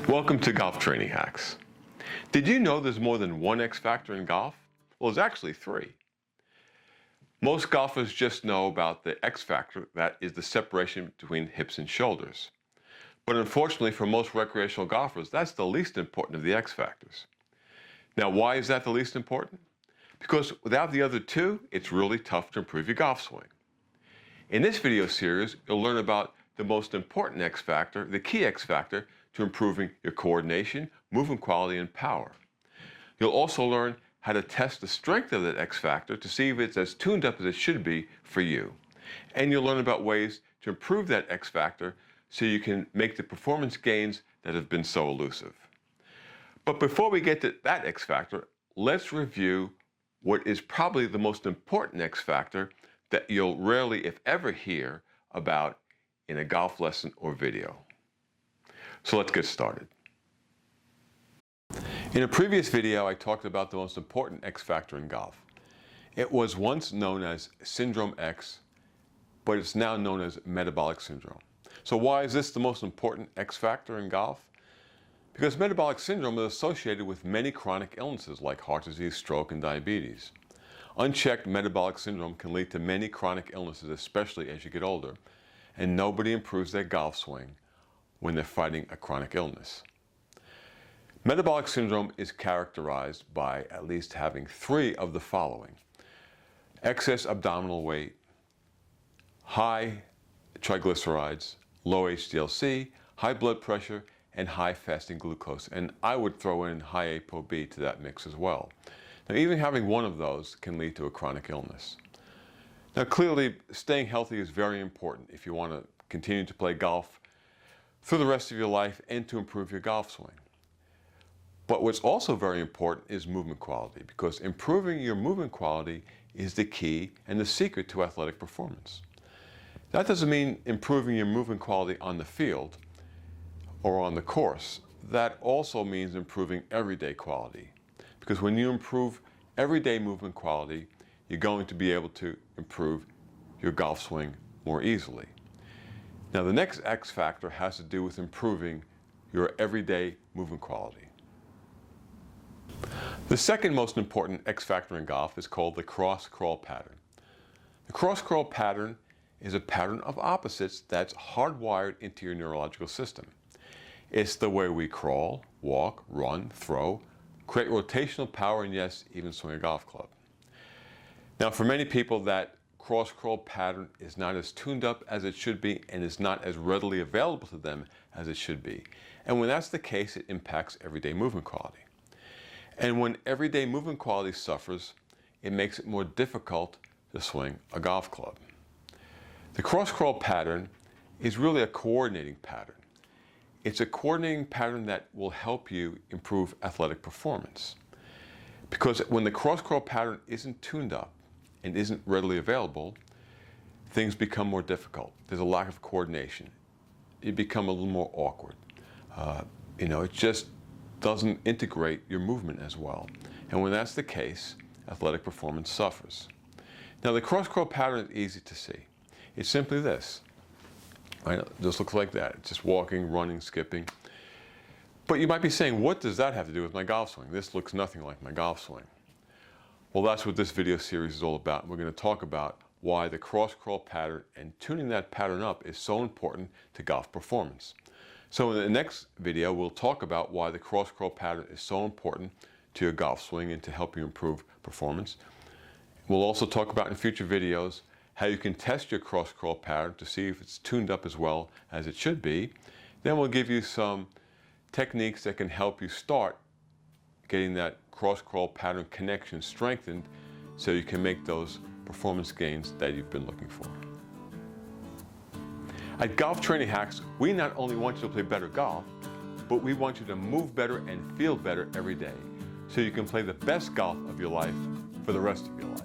Welcome to Golf Training Hacks. Did you know there's more than one X factor in golf? Well, there's actually three. Most golfers just know about the X factor, that is the separation between hips and shoulders. But unfortunately for most recreational golfers, that's the least important of the X factors. Now, why is that the least important? Because without the other two, it's really tough to improve your golf swing. In this video series, you'll learn about the most important X factor, the key X factor, to improving your coordination, movement quality, and power. You'll also learn how to test the strength of that X factor to see if it's as tuned up as it should be for you. And you'll learn about ways to improve that X factor so you can make the performance gains that have been so elusive. But before we get to that X factor, let's review what is probably the most important X factor that you'll rarely, if ever, hear about in a golf lesson or video. So let's get started. In a previous video, I talked about the most important X factor in golf. It was once known as Syndrome X, but it's now known as metabolic syndrome. So why is this the most important X factor in golf? Because metabolic syndrome is associated with many chronic illnesses like heart disease, stroke, and diabetes. Unchecked metabolic syndrome can lead to many chronic illnesses, especially as you get older, and nobody improves their golf swing when they're fighting a chronic illness. Metabolic syndrome is characterized by at least having three of the following: excess abdominal weight, high triglycerides, low HDL-C, high blood pressure, and high fasting glucose. And I would throw in high ApoB to that mix as well. Now, even having one of those can lead to a chronic illness. Now, clearly, staying healthy is very important if you want to continue to play golf through the rest of your life and to improve your golf swing. But what's also very important is movement quality, because improving your movement quality is the key and the secret to athletic performance. That doesn't mean improving your movement quality on the field or on the course. That also means improving everyday quality, because when you improve everyday movement quality, you're going to be able to improve your golf swing more easily. Now, the next X factor has to do with improving your everyday movement quality. The second most important X factor in golf is called the cross-crawl pattern. The cross-crawl pattern is a pattern of opposites that's hardwired into your neurological system. It's the way we crawl, walk, run, throw, create rotational power, and yes, even swing a golf club. Now, for many people, that cross-crawl pattern is not as tuned up as it should be and is not as readily available to them as it should be. And when that's the case, it impacts everyday movement quality. And when everyday movement quality suffers, it makes it more difficult to swing a golf club. The cross-crawl pattern is really a coordinating pattern. It's a coordinating pattern that will help you improve athletic performance. Because when the cross-crawl pattern isn't tuned up and isn't readily available, things become more difficult. There's a lack of coordination. You become a little more awkward. It just doesn't integrate your movement as well. And when that's the case, athletic performance suffers. Now, the cross-crawl pattern is easy to see. It's simply this. Right? It just looks like that. It's just walking, running, skipping. But you might be saying, what does that have to do with my golf swing? This looks nothing like my golf swing. Well, that's what this video series is all about. We're going to talk about why the cross-crawl pattern and tuning that pattern up is so important to golf performance. So in the next video, we'll talk about why the cross-crawl pattern is so important to your golf swing and to help you improve performance. We'll also talk about in future videos how you can test your cross-crawl pattern to see if it's tuned up as well as it should be. Then we'll give you some techniques that can help you start getting that cross-crawl pattern connection strengthened so you can make those performance gains that you've been looking for. At Golf Training Hacks, we not only want you to play better golf, but we want you to move better and feel better every day so you can play the best golf of your life for the rest of your life.